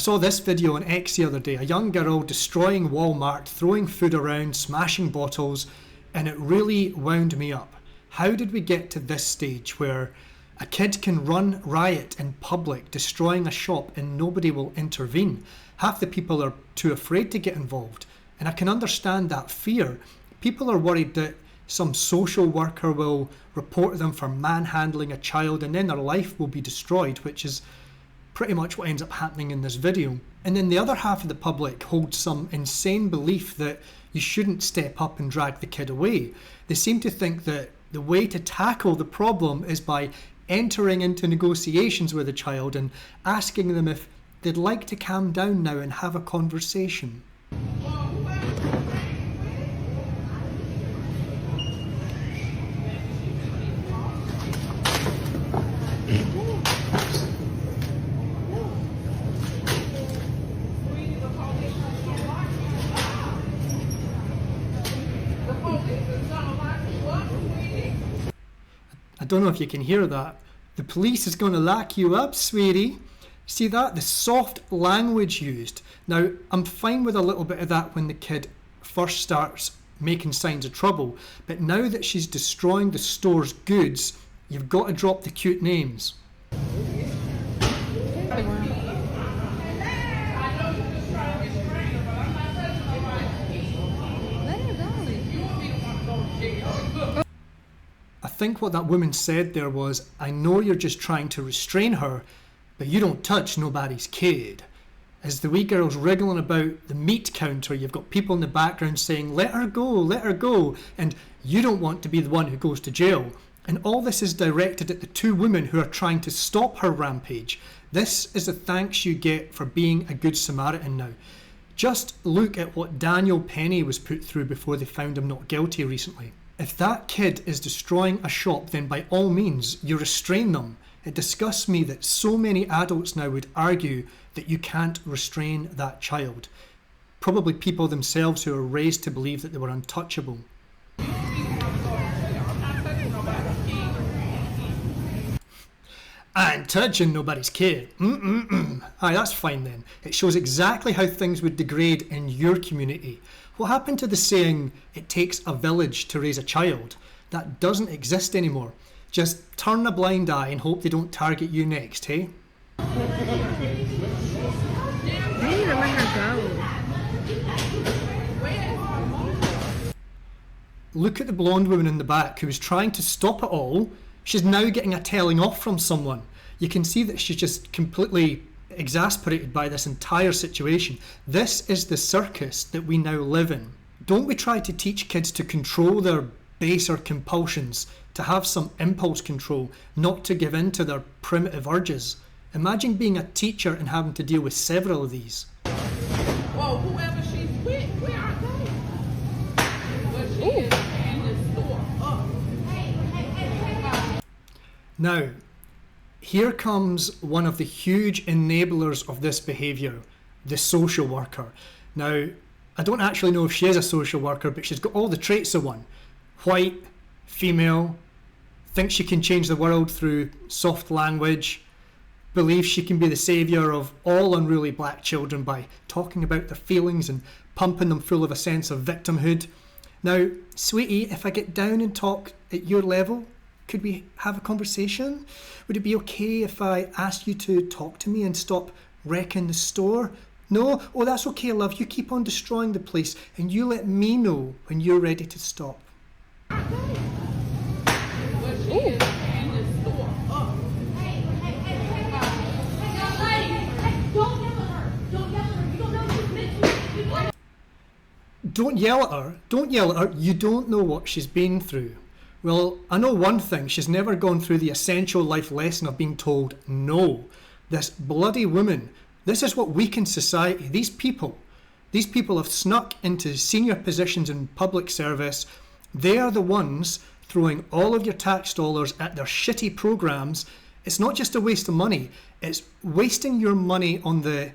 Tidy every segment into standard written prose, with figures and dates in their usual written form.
saw this video on X the other day, a young girl destroying Walmart, throwing food around, smashing bottles, and it really wound me up. How did we get to this stage where a kid can run riot in public, destroying a shop, and nobody will intervene? Half the people are too afraid to get involved, and I can understand that fear. People are worried that some social worker will report them for manhandling a child and then their life will be destroyed, which is pretty much what ends up happening in this video. And then the other half of the public holds some insane belief that you shouldn't step up and drag the kid away. They seem to think that the way to tackle the problem is by entering into negotiations with a child and asking them if they'd like to calm down now and have a conversation. I don't know if you can hear that. The police is going to lock you up, sweetie. See that? The soft language used. Now, I'm fine with a little bit of that when the kid first starts making signs of trouble, but now that she's destroying the store's goods, you've got to drop the cute names. I think what that woman said there was, I know you're just trying to restrain her, but you don't touch nobody's kid. As the wee girl's wriggling about the meat counter, you've got people in the background saying, let her go, and you don't want to be the one who goes to jail. And all this is directed at the two women who are trying to stop her rampage. This is the thanks you get for being a good Samaritan now. Just look at what Daniel Penny was put through before they found him not guilty recently. If that kid is destroying a shop, then by all means, you restrain them. It disgusts me that so many adults now would argue that you can't restrain that child. Probably people themselves who are raised to believe that they were untouchable. And touching nobody's kid. Aye, that's fine then. It shows exactly how things would degrade in your community. What happened to the saying, it takes a village to raise a child? That doesn't exist anymore. Just turn a blind eye and hope they don't target you next, hey? They need to let her go. Look at the blonde woman in the back who was trying to stop it all. She's now getting a telling off from someone. You can see that she's just completely exasperated by this entire situation. This is the circus that we now live in. Don't we try to teach kids to control their baser compulsions, to have some impulse control, not to give in to their primitive urges? Imagine being a teacher and having to deal with several of these. Whoa, whoever she's with, where are they? Well, she is in the store. Now, here comes one of the huge enablers of this behaviour, the social worker. Now, I don't actually know if she is a social worker, but she's got all the traits of one. White, female, thinks she can change the world through soft language, believes she can be the saviour of all unruly black children by talking about their feelings and pumping them full of a sense of victimhood. Now, sweetie, if I get down and talk at your level, could we have a conversation? Would it be okay if I asked you to talk to me and stop wrecking the store? No? Oh, that's okay, love. You keep on destroying the place and you let me know when you're ready to stop. Don't yell at her. Don't yell at her. You don't know what she's been through. Well, I know one thing. She's never gone through the essential life lesson of being told no. This bloody woman. This is what weakens society. These people have snuck into senior positions in public service. They are the ones throwing all of your tax dollars at their shitty programs. It's not just a waste of money. It's wasting your money on the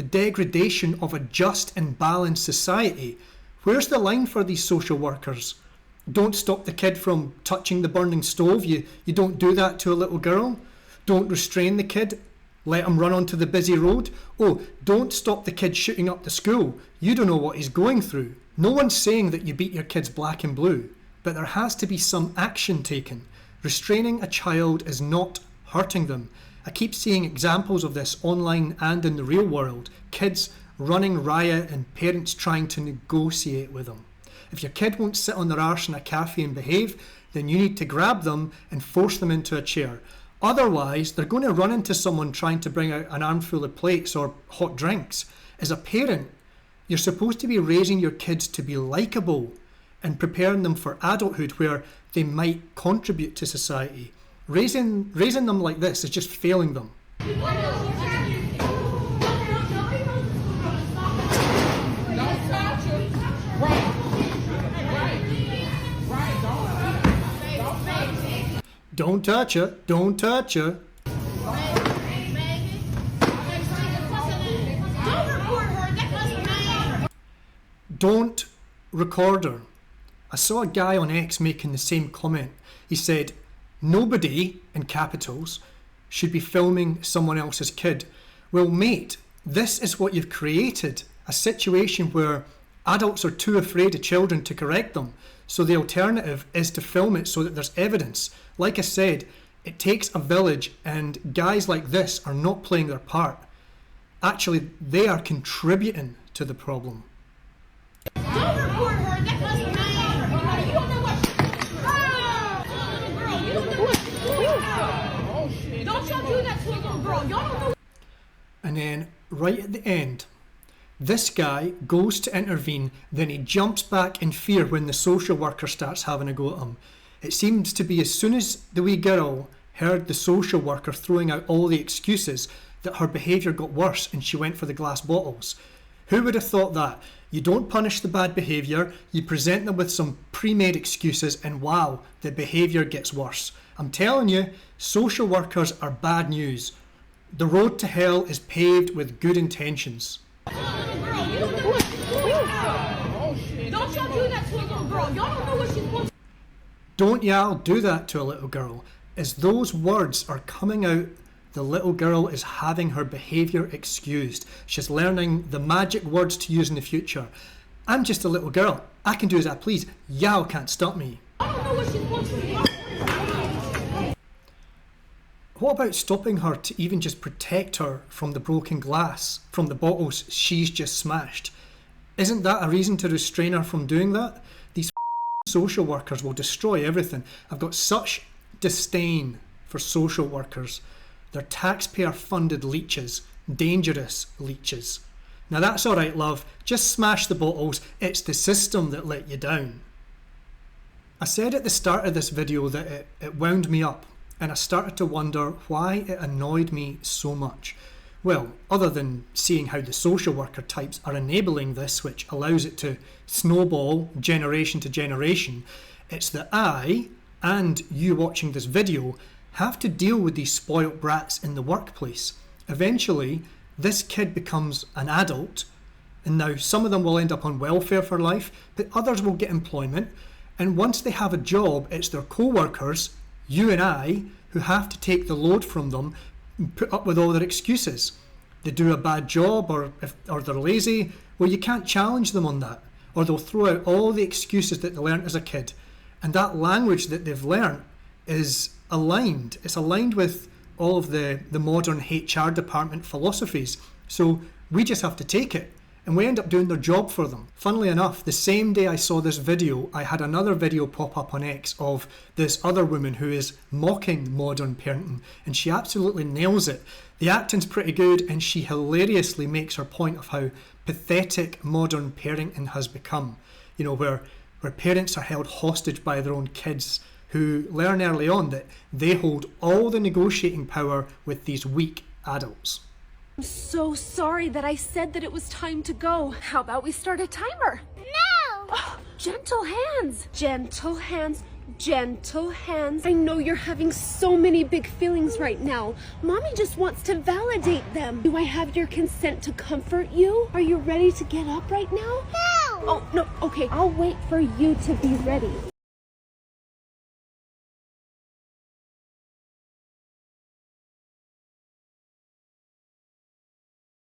degradation of a just and balanced society. Where's the line for these social workers? Don't stop the kid from touching the burning stove. You don't do that to a little girl. Don't restrain the kid. Let him run onto the busy road? Oh, don't stop the kid shooting up the school. You don't know what he's going through. No one's saying that you beat your kids black and blue, but there has to be some action taken. Restraining a child is not hurting them. I keep seeing examples of this online and in the real world. Kids running riot and parents trying to negotiate with them. If your kid won't sit on their arse in a cafe and behave, then you need to grab them and force them into a chair. Otherwise, they're going to run into someone trying to bring out an armful of plates or hot drinks. As a parent, you're supposed to be raising your kids to be likeable and preparing them for adulthood where they might contribute to society. Raising them like this is just failing them. Don't touch her. Right. Don't touch her. Don't touch her. Don't record her. I saw a guy on X making the same comment. He said, nobody, in capitals, should be filming someone else's kid. Well, mate, this is what you've created. A situation where adults are too afraid of children to correct them. So the alternative is to film it so that there's evidence. Like I said, it takes a village, and guys like this are not playing their part. Actually, they are contributing to the problem. Don't record her. That doesn't matter. You don't know what. Girl, you don't know what. Don't y'all do that to a little girl. Y'all don't know. And then, right at the end, this guy goes to intervene, then he jumps back in fear when the social worker starts having a go at him. It seems to be as soon as the wee girl heard the social worker throwing out all the excuses that her behaviour got worse and she went for the glass bottles. Who would have thought that? You don't punish the bad behaviour, you present them with some pre-made excuses, and wow, the behaviour gets worse. I'm telling you, social workers are bad news. The road to hell is paved with good intentions. Don't y'all do that to a little girl. Y'all don't know what she's supposed to. Don't y'all do that to a little girl. As those words are coming out, the little girl is having her behaviour excused. She's learning the magic words to use in the future. I'm just a little girl. I can do as I please. Y'all can't stop me. I don't know what she's supposed to do. What about stopping her to even just protect her from the broken glass, from the bottles she's just smashed? Isn't that a reason to restrain her from doing that? These social workers will destroy everything. I've got such disdain for social workers. They're taxpayer-funded leeches, dangerous leeches. Now that's alright, love, just smash the bottles, it's the system that let you down. I said at the start of this video that it wound me up, and I started to wonder why it annoyed me so much. Well, other than seeing how the social worker types are enabling this, which allows it to snowball generation to generation, it's that I, and you watching this video, have to deal with these spoilt brats in the workplace. Eventually, this kid becomes an adult, and now some of them will end up on welfare for life, but others will get employment, and once they have a job, it's their co-workers, you and I, who have to take the load from them and put up with all their excuses. They do a bad job, or they're lazy, well, you can't challenge them on that, or they'll throw out all the excuses that they learnt as a kid, and that language that they've learnt is aligned. It's aligned with all of the modern HR department philosophies. So we just have to take it, and we end up doing their job for them. Funnily enough, the same day I saw this video, I had another video pop up on X of this other woman who is mocking modern parenting, and she absolutely nails it. The acting's pretty good, and she hilariously makes her point of how pathetic modern parenting has become. You know, where parents are held hostage by their own kids, who learn early on that they hold all the negotiating power with these weak adults. I'm so sorry that I said that it was time to go. How about we start a timer? No! Oh, gentle hands. Gentle hands. Gentle hands. I know you're having so many big feelings right now. Mommy just wants to validate them. Do I have your consent to comfort you? Are you ready to get up right now? No! Oh, no. Okay, I'll wait for you to be ready.